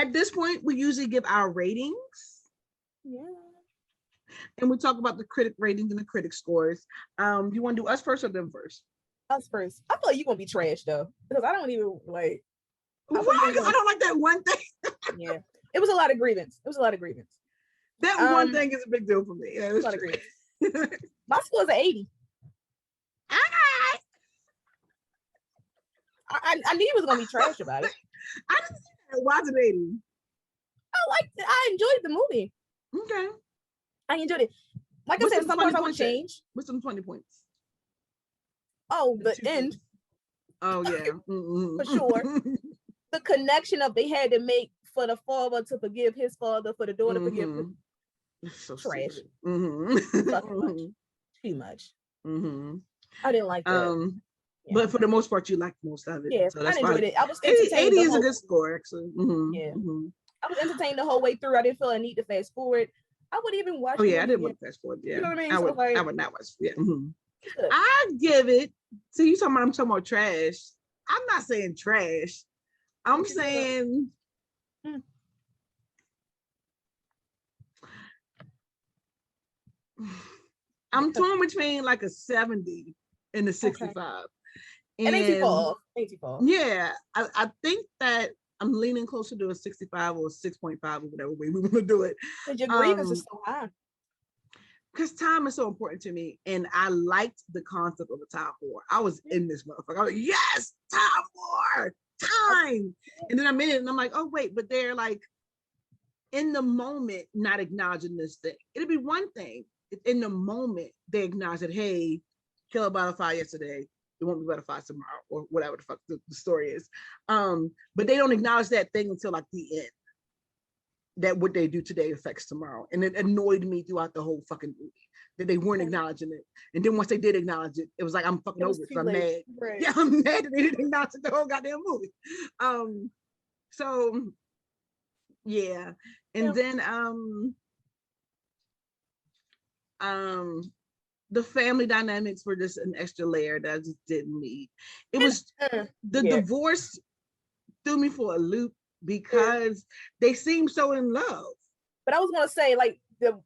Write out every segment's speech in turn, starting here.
At this point, we usually give our ratings. Yeah. And we talk about the critic ratings and the critic scores. Do you want to do us first or them first? Us first. I feel like you're gonna be trash though, because I don't even like. Why? Because I don't like that one thing. Yeah, it was a lot of grievance. That one thing is a big deal for me. Yeah, a lot of grievance. My score is an 80. I knew you was gonna be trash about it. I didn't see that. Why is it 80? I liked it. I enjoyed the movie. Okay. I enjoyed it. Like I said, some parts I would change. What's some 20 points? Oh, the end. Oh yeah. For sure. The connection of they had to make for the father to forgive his father, for the daughter to forgive him. So trash. Too much. I didn't like that. But for the most part, you liked most of it. Yeah, so that's I enjoyed fine. it. I was entertained. 80 is a good score, actually. Yeah. I was entertained the whole way through. I didn't feel a need to fast forward. I would even watch. Oh yeah, I didn't want to fast forward. Yeah, you know what I mean. I would not watch. Yeah, I give it. So you talking about? I'm talking about trash. I'm not saying trash. I'm saying. I'm torn between like a 70 and a 65. Okay. And 84. Yeah, I think that I'm leaning closer to a 65 or a 6.5 or whatever way we want to do it. Because your grievance is so high. Because time is so important to me, and I liked the concept of a time war. I was in this motherfucker. I was like, yes, time war, time. And then I'm in it, and I'm like, oh wait, but they're like in the moment not acknowledging this thing. It'd be one thing if in the moment they acknowledge that, hey, kill a butterfly yesterday, it won't be butterflies tomorrow, or whatever the fuck the story is. But they don't acknowledge that thing until like the end. That what they do today affects tomorrow. And it annoyed me throughout the whole fucking movie that they weren't acknowledging it. And then once they did acknowledge it, it was like, I'm fucking over it. So I'm mad. Right. Yeah, I'm mad that they didn't acknowledge it the whole goddamn movie. So yeah. And then the family dynamics were just an extra layer that I just didn't need. It was the divorce threw me for a loop because they seem so in love. But I was gonna say, like,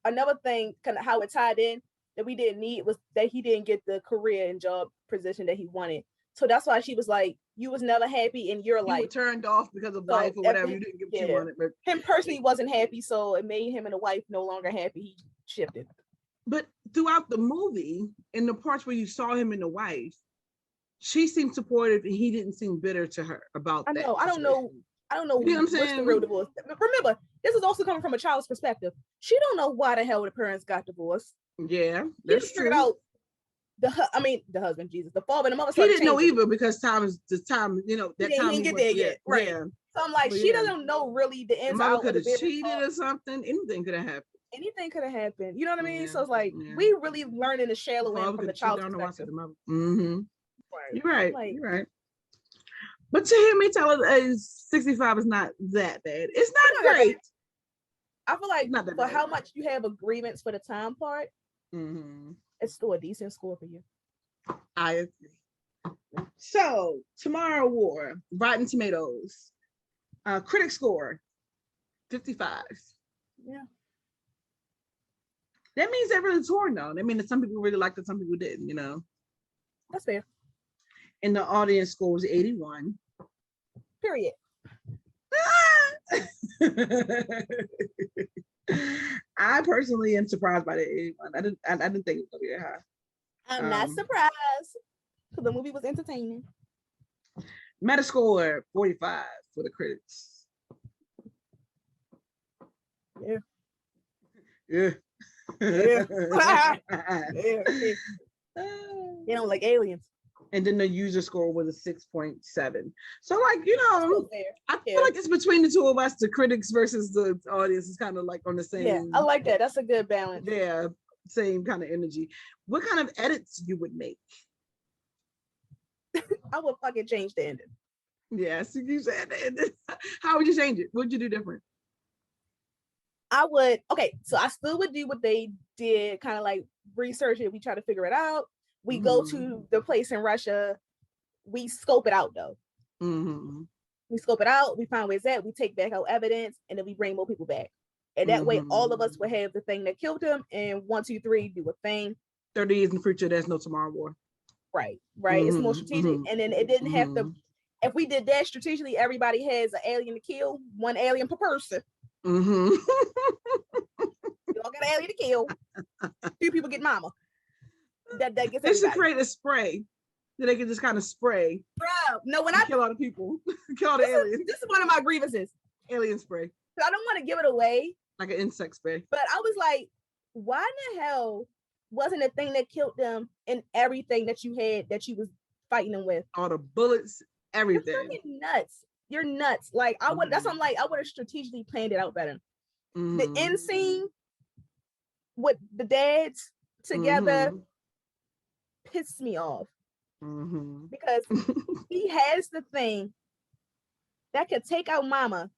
another thing, kind of how it tied in that we didn't need was that he didn't get the career and job position that he wanted. So that's why she was like, "You was never happy in your life." Turned off because of life or whatever. You didn't get what you wanted. But him personally wasn't happy, so it made him and the wife no longer happy. He shifted. But throughout the movie, in the parts where you saw him and the wife, she seemed supportive, and he didn't seem bitter to her about that. I don't know. You know what I'm saying? What's the real divorce. Remember, this is also coming from a child's perspective. She don't know why the hell the parents got divorced. Yeah, that's true. Figured out the husband, Jesus, the father and the mother. He didn't know either because time is the time. You know that time he didn't get there yet. Right. Yeah. So I'm like, she doesn't know really the ins out. Could have cheated or something. Anything could have happened. Anything could have happened. You know what I mean? So it's like we really learning the shallow end from the child's perspective. You're right. Like, you're right. But to hear me tell it, 65 is not that bad. It's not great. I feel like for how much you have agreements for the time part, it's still a decent score for you. I agree. So, Tomorrow War, Rotten Tomatoes, critic score, 55. Yeah. That means they're really torn, though. That means that some people really liked it, some people didn't, you know. That's fair. And the audience score was 81. Period. I personally am surprised by the 81. I didn't think it was gonna be that high. I'm not surprised because the movie was entertaining. Metascore 45 for the critics. Yeah. Yeah. They don't like aliens. And then the user score was a 6.7. So, like, you know, I feel like it's between the two of us, the critics versus the audience is kind of like on the same. Yeah, I like that. That's a good balance. Yeah, same kind of energy. What kind of edits you would make? I would fucking change the ending. Yes, you said the ending. How would you change it? What would you do different? I would, so I still would do what they did, kind of like research it. We try to figure it out. We go to the place in Russia. We scope it out though. We scope it out, we find where it's at, we take back our evidence, and then we bring more people back. And that way, all of us will have the thing that killed him, and 1, 2, 3 do a thing. 30 years in the future, there's no tomorrow war. Right. It's more strategic, and then it didn't have to. If we did that strategically, everybody has an alien to kill, 1 alien per person. You all got an alien to kill. 2 people get mama. That gets everybody. They should create a spray that they can just kind of spray. Bro, no, when I kill all the people, kill all the aliens. This is one of my grievances. Alien spray. I don't want to give it away. Like an insect spray. But I was like, why in the hell wasn't the thing that killed them and everything that you had that you was fighting them with? All the bullets, everything. You're fucking nuts. You're nuts. Like I would. That's what I'm like. I would have strategically planned it out better. The end scene with the dads together pissed me off because he has the thing that could take out mama,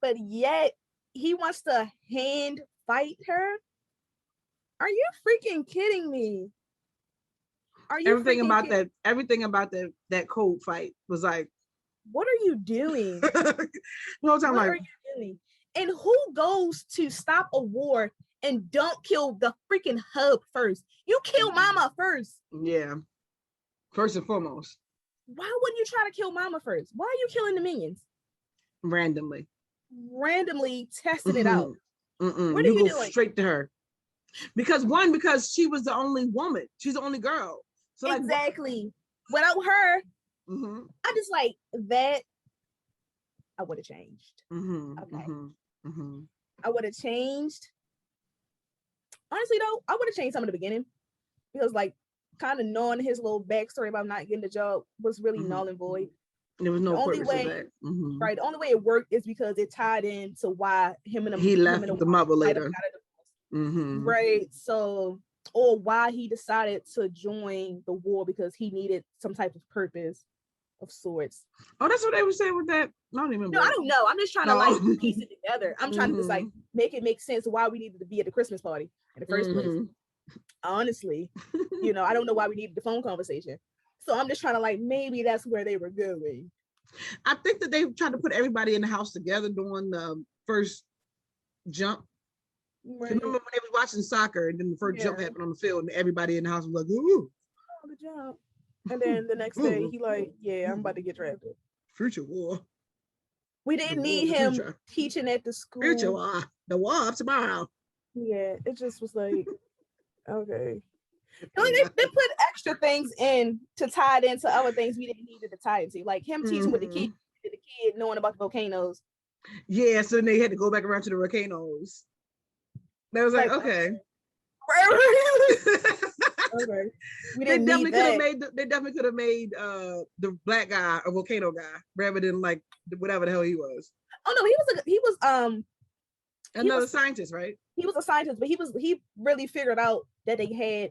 but yet he wants to hand fight her. Are you freaking kidding me? Are you everything about kidding? Everything about that cold fight was like, what are you doing? The whole time, what like, are you doing? And who goes to stop a war and don't kill the freaking hub first? You kill mama first. Yeah. First and foremost. Why wouldn't you try to kill mama first? Why are you killing the minions? Randomly testing it out. What are you doing? Straight to her. Because she was the only woman. She's the only girl. So exactly. Without her, I just like that. I would have changed. Okay. I would have changed. Honestly, though, I would have changed some in the beginning because, like, kind of knowing his little backstory about not getting the job was really null and void. There was no only way, right? The only way it worked is because it tied into why he left the mother later, right? So, or why he decided to join the war because he needed some type of purpose of sorts. Oh, that's what they were saying with that. I don't even. No, I don't know. I'm just trying to like piece it together. I'm trying to just like make it make sense why we needed to be at the Christmas party in the first place. Honestly, I don't know why we needed the phone conversation. So I'm just trying to like maybe that's where they were going. I think that they tried to put everybody in the house together during the first jump. Right. Remember when they was watching soccer and then the first jump happened on the field and everybody in the house was like, ooh. Oh, the jump. And then the next day he like, yeah, I'm about to get drafted. Future war. We didn't need him teaching at the school. Future war. The war of tomorrow. Yeah, it just was like, okay. They put extra things in to tie it into other things we didn't need to tie it to, like him teaching with the kid knowing about the volcanoes. Yeah, so then they had to go back around to the volcanoes. That was like okay. Okay. They definitely could have made the black guy a volcano guy rather than like whatever the hell he was. Oh no, he was another scientist, right? He was a scientist, but he really figured out that they had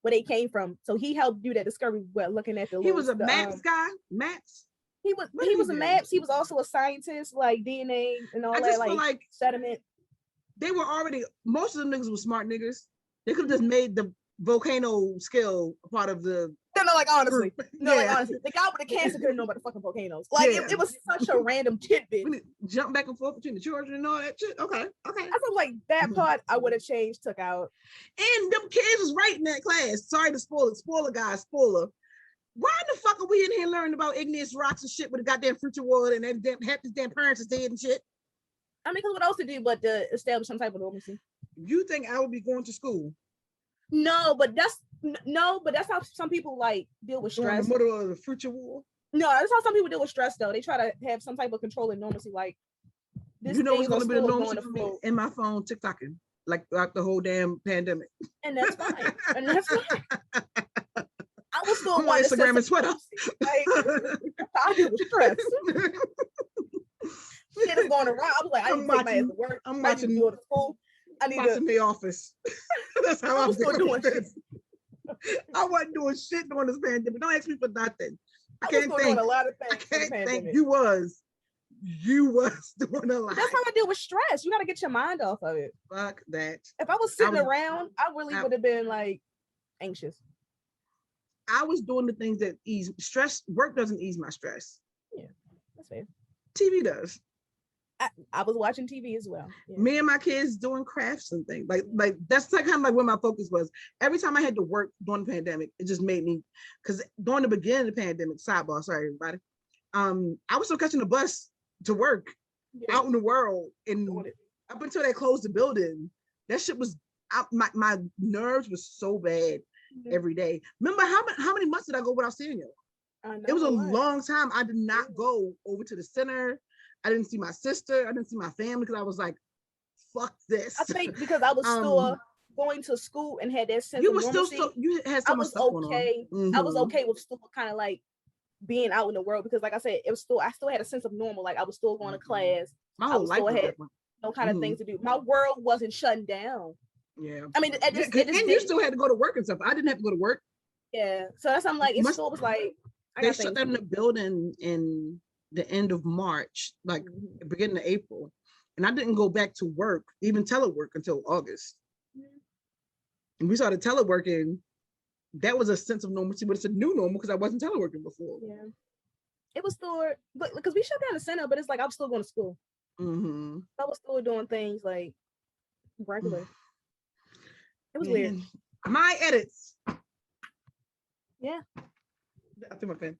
where they came from. So he helped do that discovery by looking at the. He was a maps guy. Maps. He was a maps. He was also a scientist, like DNA and all that, like sediment. They were already, most of them niggas were smart niggas. They could have just made the volcano skill part of the. No, like honestly, the guy with the cancer couldn't know about the fucking volcanoes. Like it was such a random tidbit. Jump back and forth between the children and all that shit. Okay. I feel like that part I would have changed, took out. And them kids was right in that class. Sorry to spoiler Why the fuck are we in here learning about igneous rocks and shit with the goddamn future world and half his damn parents is dead and shit? I mean, because what else to do but to establish some type of normalcy? You think I would be going to school? No, but that's how some people like deal with stress. In the middle of the future war? No, that's how some people deal with stress though. They try to have some type of control and normalcy. Like this, you know what's going to be the normalcy for me? In my phone, TikToking, like the whole damn pandemic. And that's fine. I was still on Instagram and Twitter. Like I deal with stress. Shit is going around. I was like, I need to take my ass to work. I'm watching go to school. I need watching The Office. That's how I'm still doing shit. I wasn't doing shit during this pandemic. Don't ask me for nothing. I can't think. Doing a lot of things. I can't think. You was doing a lot. That's how I deal with stress. You got to get your mind off of it. Fuck that. If I was sitting around, I really would have been like anxious. I was doing the things that ease stress. Work doesn't ease my stress. Yeah, that's fair. TV does. I was watching TV as well. Yeah. Me and my kids doing crafts and things. Like that's like kind of like where my focus was. Every time I had to work during the pandemic, it just made me, because during the beginning of the pandemic, sidebar, sorry everybody. I was still catching the bus to work out in the world, and up until they closed the building, that shit was out. My nerves was so bad every day. Remember how many months did I go without seeing you? It was a long time. I did not go over to the center. I didn't see my sister. I didn't see my family because I was like, fuck this. I think because I was still going to school and had that sense of normalcy. You had so much stuff going on. I was okay with still kind of like being out in the world because, like I said, I still had a sense of normal. Like I was still going to class. My whole life was different. No kind of things to do. My world wasn't shutting down. Yeah. I mean, and you still had to go to work and stuff. I didn't have to go to work. Yeah. So that's I'm like, it still was like they shut down the building in the end of March, like beginning of April, and I didn't go back to work, even telework, until August. And we started teleworking. That was a sense of normalcy, but it's a new normal because I wasn't teleworking before. Yeah, it was still, but because we shut down the center, but it's like I was still going to school. I was still doing things like regular. It was weird. My edits. Yeah. I threw my pen.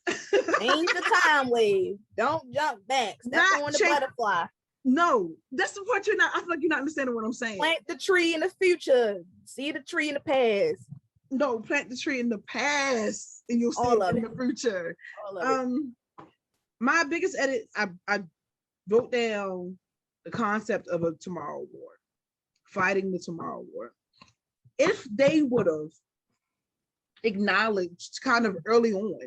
Change the time wave. Don't jump back. Step on the butterfly. No, that's the part you're not. I feel like you're not understanding what I'm saying. Plant the tree in the future. See the tree in the past. No, plant the tree in the past, and you'll see it in the future. My biggest edit, I wrote down the concept of a tomorrow war, fighting the tomorrow war. If they would have acknowledged kind of early on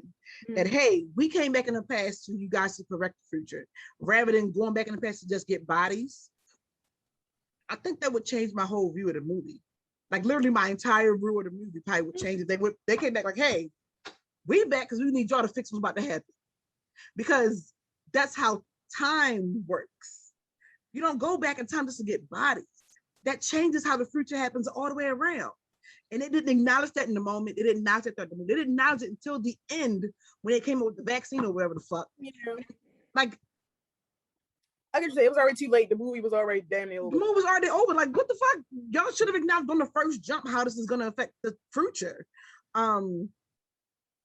that, hey, we came back in the past to you guys to correct the future, rather than going back in the past to just get bodies, I think that would change my whole view of the movie. Like literally my entire view of the movie probably would change if they came back like, hey, we back because we need y'all to fix what's about to happen. Because that's how time works. You don't go back in time just to get bodies. That changes how the future happens all the way around. And they didn't acknowledge that in the moment. They didn't acknowledge it. They didn't acknowledge it until the end when they came up with the vaccine or whatever the fuck. Yeah. Like, I can say it was already too late. The movie was already damn near over. The movie was already over. Like, what the fuck? Y'all should have acknowledged on the first jump how this is going to affect the future. And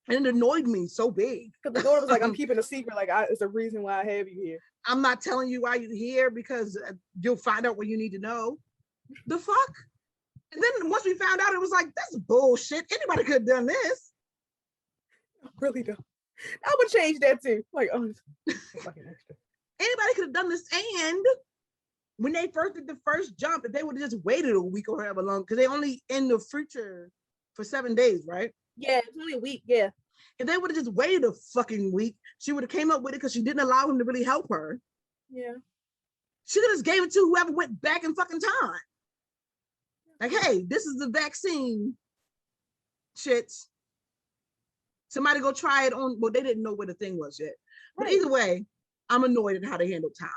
it annoyed me so big. Because the daughter was like, I'm keeping a secret. Like, it's a reason why I have you here. I'm not telling you why you're here because you'll find out what you need to know. The fuck? And then once we found out, it was like, that's bullshit. Anybody could have done this. I really don't. I would change that too. Like, oh, fucking extra. Anybody could have done this. And when they first did the first jump, if they would have just waited a week or however long, because they only in the future for 7 days, right? Yeah, it's only a week. Yeah. If they would have just waited a fucking week, she would have came up with it because she didn't allow him to really help her. Yeah. She could have just gave it to whoever went back in fucking time. Like, hey, this is the vaccine shit. Somebody go try it on. Well, they didn't know what the thing was yet. But either way, I'm annoyed at how they handled time.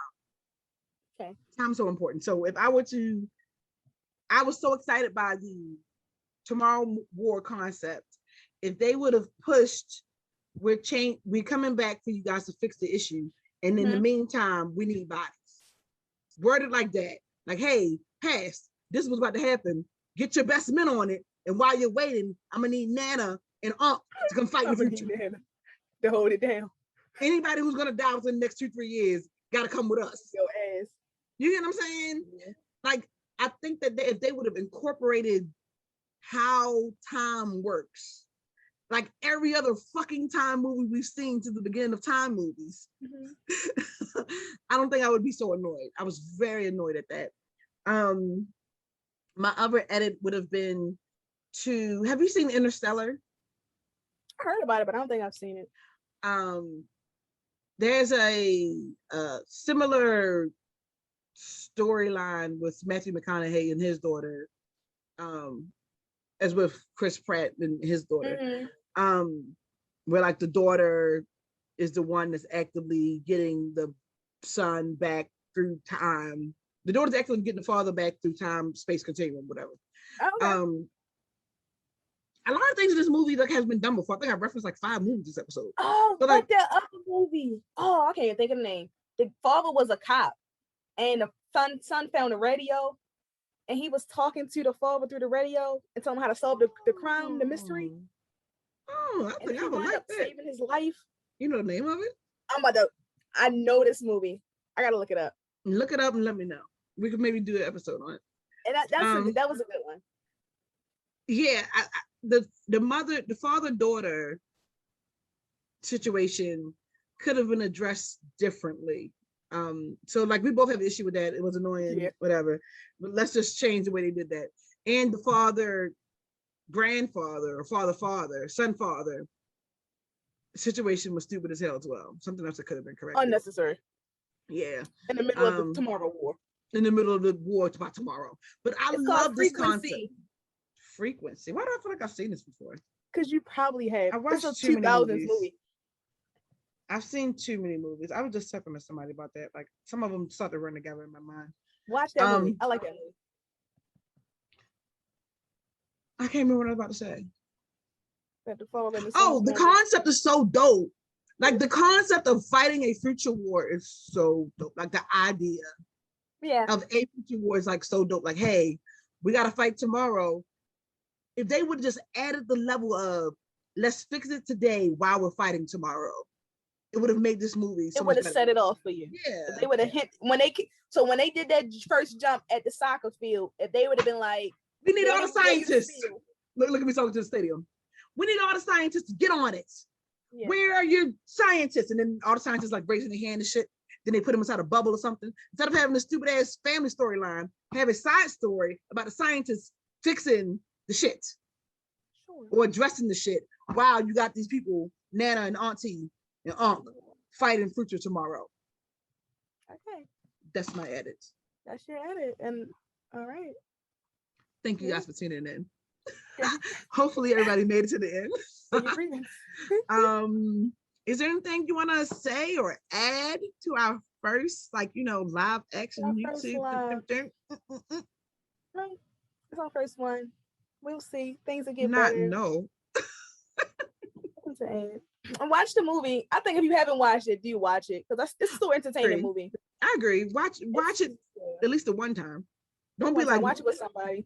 Okay. Time's so important. So if I was so excited by the tomorrow war concept. If they would have pushed, we're coming back for you guys to fix the issue. And in the meantime, we need bodies. Worded like that. Like, hey, pass. This was about to happen. Get your best men on it. And while you're waiting, I'm gonna need Nana and Unc to come fight with you. To hold it down. Anybody who's gonna die within the next 2-3 years gotta come with us. Your ass. You get what I'm saying? Yeah. Like, I think that if they would have incorporated how time works, like every other fucking time movie we've seen to the beginning of time movies, I don't think I would be so annoyed. I was very annoyed at that. My other edit would have been have you seen Interstellar? I heard about it, but I don't think I've seen it. There's a similar storyline with Matthew McConaughey and his daughter, as with Chris Pratt and his daughter, where like the daughter is the one that's actively getting the son back through time. The daughter's actually getting the father back through time, space continuum, whatever. Okay. a lot of things in this movie like has been done before. I think I referenced like 5 movies this episode. Oh, but like that other movie. Oh, I can't even think of the name. The father was a cop, and the son found a radio, and he was talking to the father through the radio and telling him how to solve the crime, the mystery. Oh, I think I would like that. Saving his life. You know the name of it? I know this movie. I gotta look it up. Look it up and let me know. We could maybe do an episode on it. And that was a good one. Yeah, the father-daughter situation could have been addressed differently. So like we both have an issue with that. It was annoying, whatever. But let's just change the way they did that. And the father-grandfather or father-father, son-father situation was stupid as hell as well. Something else that could have been corrected. Unnecessary. Yeah. In the middle of the Tomorrow War. In the middle of the war about tomorrow. But I love this concept. Frequency. Why do I feel like I've seen this before? Because you probably have. I watched it's a too 2000s many movie. I've seen too many movies. I was just talking to somebody about that. Like some of them start to run together in my mind. Watch that movie. I like that movie. I can't remember what I was about to say. The concept is so dope. Like the concept of fighting a future war is so dope. Like the idea of a future war is like so dope. Like, hey, we gotta fight tomorrow. If they would have just added the level of let's fix it today while we're fighting tomorrow, it would have made this movie so it would have set it off for you. Yeah. They would have hit when they did that first jump at the soccer field, if they would have been like, we need all the scientists. Look at me talking to the stadium. We need all the scientists to get on it. Yeah. Where are your scientists? And then all the scientists like raising their hand and shit. Then they put them inside a bubble or something. Instead of having a stupid ass family storyline, have a side story about the scientists fixing the shit or addressing the shit. Wow, you got these people, Nana and Auntie and Unc, fighting future tomorrow. Okay. That's my edit. That's your edit. And all right. Thank you guys for tuning in. Hopefully everybody made it to the end. Is there anything you want to say or add to our first, live action YouTube? It's our first one. We'll see. Things will get better. No. Watch the movie. I think if you haven't watched it, do watch it because it's still entertaining movie. I agree. Watch it at least the one time. Don't be like watch it with somebody.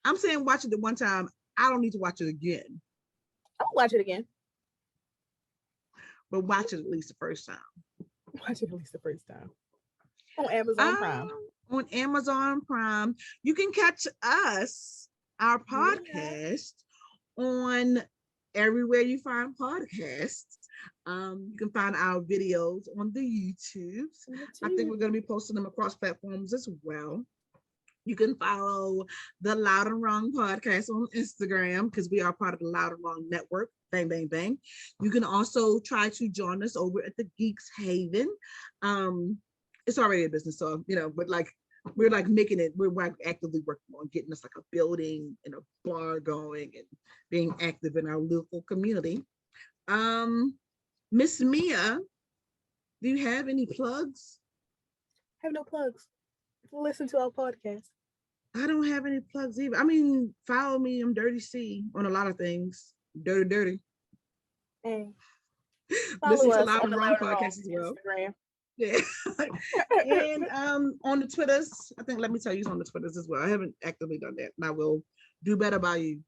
I'm saying watch it the one time. I don't need to watch it again. I'll watch it again. But watch it at least the first time. Watch it at least the first time. On Amazon Prime. On Amazon Prime. You can catch us, our podcast, on everywhere you find podcasts. You can find our videos on the YouTubes. I think we're going to be posting them across platforms as well. You can follow the Loud and Wrong podcast on Instagram because we are part of the Loud and Wrong network. Bang, bang, bang. You can also try to join us over at the Geeks Haven. It's already a business, so but we're making it. We're actively working on getting us a building and a bar going and being active in our local community. Miss Mia, do you have any plugs? I have no plugs. Listen to our podcast. I don't have any plugs either. I mean, follow me. I'm Dirty C on a lot of things. Dirty. And listen to Loud and Wrong podcast as well. Instagram. Yeah. And on the Twitters, I think Let Me Tell You on the Twitters as well. I haven't actively done that. And I will do better by you.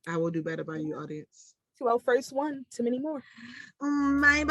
I will do better by you, audience. To our first one, to many more. Bye.